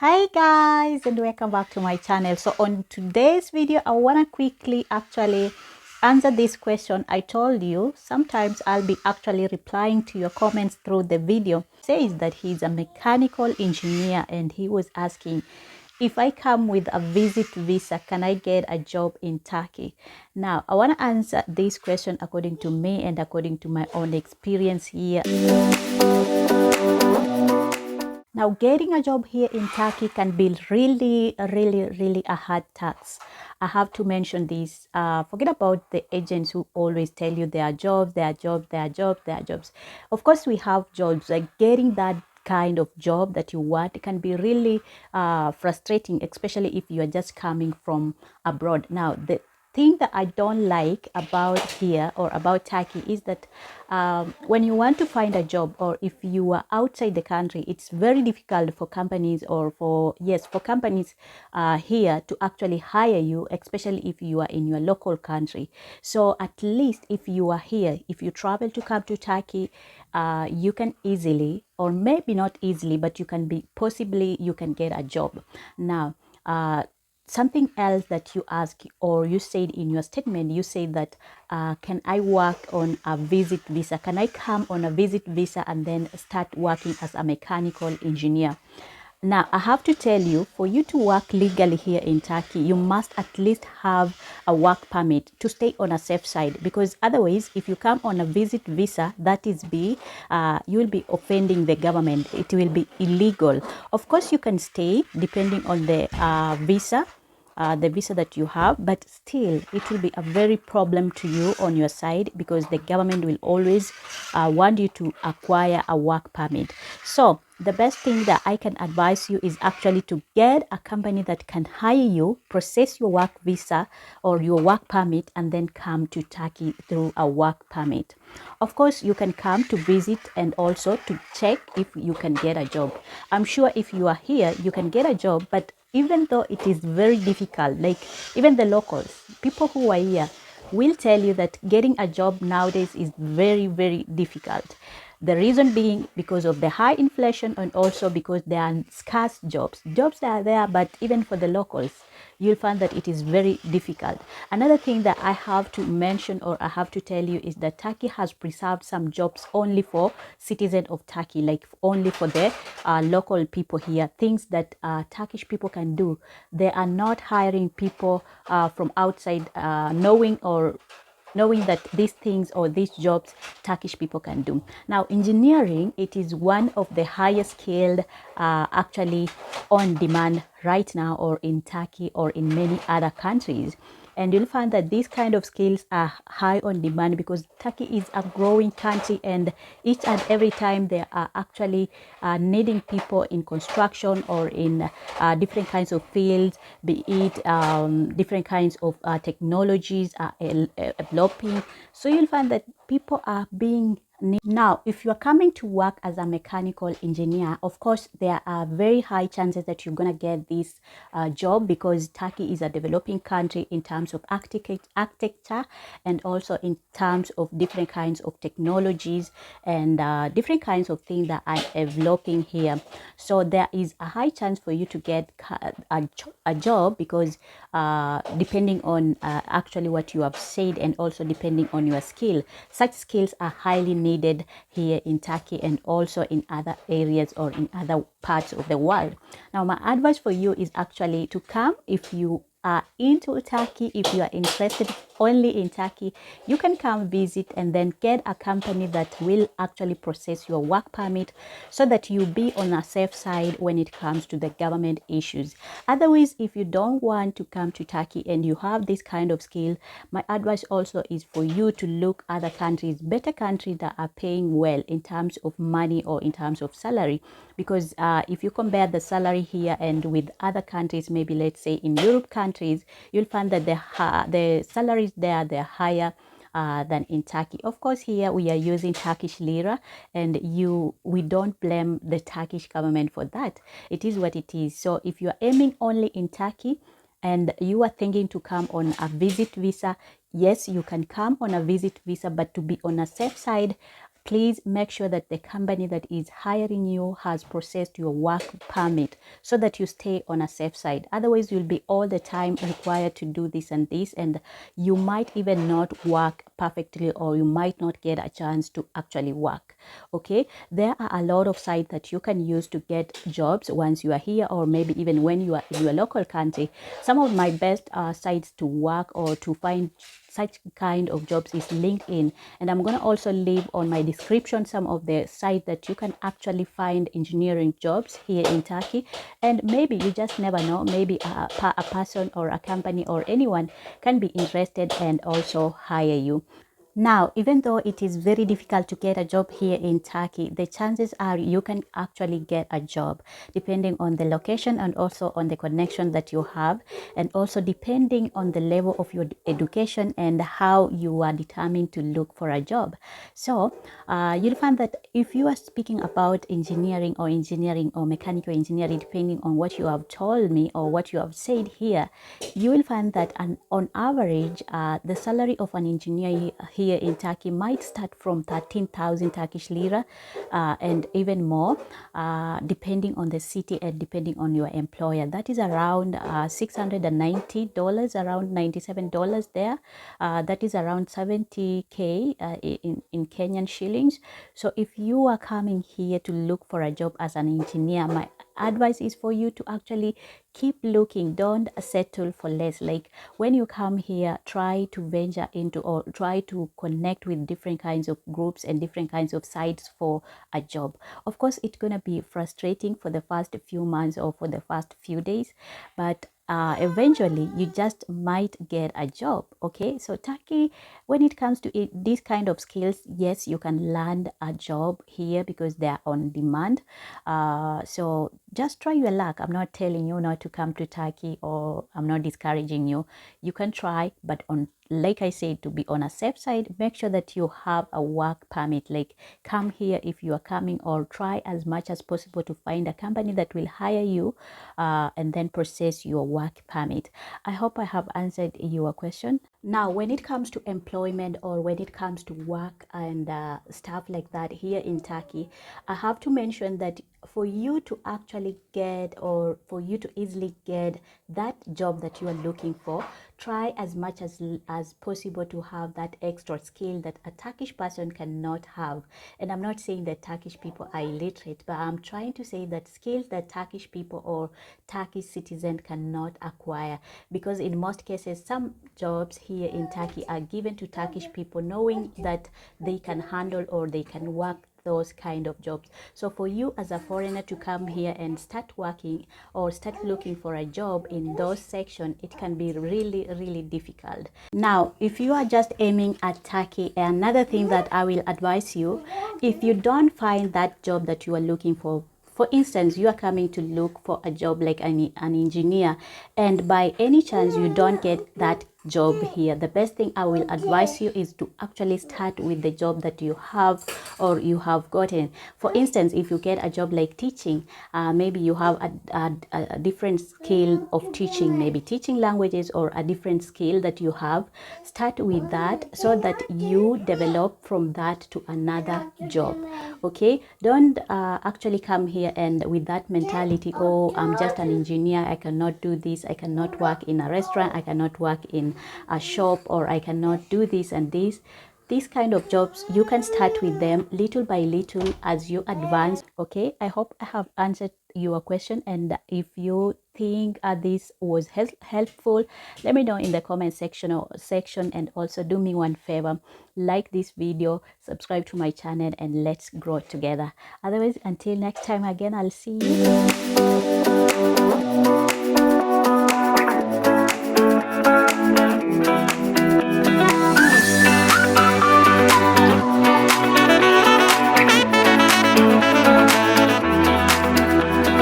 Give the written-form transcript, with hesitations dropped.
Hi guys, and welcome back to my channel. So on today's video I want to quickly actually answer this question. I told you sometimes I'll be actually replying to your comments through the video. Says that he's a mechanical engineer and he was asking, if I come with a visit visa, can I get a job in Turkey? Now I want to answer this question according to me and according to my own experience here. Now, getting a job here in Turkey can be really a hard task. I have to mention this. Forget about the agents who always tell you there are jobs, there are jobs, there are jobs, there are jobs. Of course, we have jobs. Like getting that kind of job that you want can be really frustrating, especially if you are just coming from abroad. Now, the thing that I don't like about here or about Turkey is that when you want to find a job, or if you are outside the country, it's very difficult for companies for companies here to actually hire you, especially if you are in your local country. So at least if you are here, if you travel to come to Turkey, you can easily, or maybe not easily, but you can you can get a job. Now something else that you ask, or you said in your statement, you said that can I work on a visit visa? Can I come on a visit visa and then start working as a mechanical engineer? Now I have to tell you, for you to work legally here in Turkey, you must at least have a work permit to stay on a safe side, because otherwise if you come on a visit visa, that is you will be offending the government. It will be illegal. Of course you can stay depending on the visa that you have, but still it will be a very problem to you on your side, because the government will always want you to acquire a work permit. So the best thing that I can advise you is actually to get a company that can hire you, process your work visa or your work permit, and then come to Turkey through a work permit. Of course, you can come to visit and also to check if you can get a job. I'm sure if you are here, you can get a job, but even though it is very difficult, like even the locals, people who are here will tell you that getting a job nowadays is very difficult. The reason being because of the high inflation, and also because there are scarce jobs. Jobs are there, but even for the locals, you'll find that it is very difficult. Another thing that I have to mention, or I have to tell you, is that Turkey has preserved some jobs only for citizens of Turkey, like only for the local people here. Things that Turkish people can do. They are not hiring people from outside, knowing that these things or these jobs Turkish people can do. Now, engineering, it is one of the highest skilled actually on demand right now, or in Turkey or in many other countries. And you'll find that these kind of skills are high on demand, because Turkey is a growing country, and each and every time they are actually needing people in construction or in different kinds of fields, be it different kinds of technologies are developing. So you'll find that people are being now, if you are coming to work as a mechanical engineer, of course, there are very high chances that you're going to get this job, because Turkey is a developing country in terms of architecture, and also in terms of different kinds of technologies and different kinds of things that are developing here. So there is a high chance for you to get a job, because depending on actually what you have said, and also depending on your skill. Such skills are highly needed here in Turkey, and also in other areas or in other parts of the world. Now, my advice for you is actually to come. If you are into Turkey, if you are interested only in Turkey, you can come visit and then get a company that will actually process your work permit, so that you be on a safe side when it comes to the government issues. Otherwise, if you don't want to come to Turkey and you have this kind of skill, my advice also is for you to look other countries, better countries that are paying well in terms of money or in terms of salary. Because if you compare the salary here and with other countries, maybe let's say in Europe countries, you'll find that the salaries there, they're higher than in Turkey. Of course, here we are using Turkish lira, and we don't blame the Turkish government for that. It is what it is. So if you are aiming only in Turkey and you are thinking to come on a visit visa, yes, you can come on a visit visa, but to be on a safe side, please make sure that the company that is hiring you has processed your work permit so that you stay on a safe side. Otherwise, you'll be all the time required to do this and this, and you might even not work perfectly, or you might not get a chance to actually work. Okay, there are a lot of sites that you can use to get jobs once you are here, or maybe even when you are in your local country. Some of my best sites to work or to find such kind of jobs is LinkedIn, and I'm going to also leave on my description some of the sites that you can actually find engineering jobs here in Turkey. And maybe you just never know, maybe a person or a company or anyone can be interested and also hire you. Now, even though it is very difficult to get a job here in Turkey, the chances are you can actually get a job depending on the location and also on the connection that you have, and also depending on the level of your education and how you are determined to look for a job. So you'll find that if you are speaking about engineering or mechanical engineering, depending on what you have told me or what you have said here, you will find that on average, the salary of an engineer here in Turkey might start from 13,000 Turkish lira and even more, depending on the city and depending on your employer. That is around $690, around $97 there. That is around 70K in Kenyan shillings. So if you are coming here to look for a job as an engineer, my advice is for you to actually keep looking. Don't settle for less. Like when you come here, try to venture into or try to connect with different kinds of groups and different kinds of sites for a job. Of course, it's gonna be frustrating for the first few months or for the first few days, but eventually you just might get a job. Okay, so Turkey, when it comes to these kind of skills, yes, you can land a job here because they are on demand. So just try your luck. I'm not telling you not to come to Turkey, or I'm not discouraging you. You can try, but like I said, to be on a safe side, make sure that you have a work permit. Like come here if you are coming, or try as much as possible to find a company that will hire you and then process your work permit. I hope I have answered your question. Now, when it comes to employment or when it comes to work and stuff like that here in Turkey, I have to mention that for you to actually get, or for you to easily get that job that you are looking for, try as much as possible to have that extra skill that a Turkish person cannot have. And I'm not saying that Turkish people are illiterate, but I'm trying to say that skills that Turkish people or Turkish citizens cannot acquire, because in most cases some jobs here in Turkey are given to Turkish people knowing that they can handle or they can work those kind of jobs. So for you as a foreigner to come here and start working or start looking for a job in those sections, it can be really difficult. Now, if you are just aiming at Turkey, another thing that I will advise you, if you don't find that job that you are looking for instance, you are coming to look for a job like an engineer, and by any chance you don't get that job here, the best thing I will advise you is to actually start with the job that you have or you have gotten. For instance, if you get a job like teaching, maybe you have a different skill of teaching, maybe teaching languages, or a different skill that you have. Start with that so that you develop from that to another job. Okay, don't actually come here and with that mentality, oh, I'm just an engineer, I cannot do this, I cannot work in a restaurant, I cannot work in a shop, or I cannot do this and this. These kind of jobs, you can start with them little by little as you advance. Okay, I hope I have answered your question, and if you think this was helpful, let me know in the comment section, and also do me one favor, like this video, subscribe to my channel, and let's grow together. Otherwise, until next time again, I'll see you.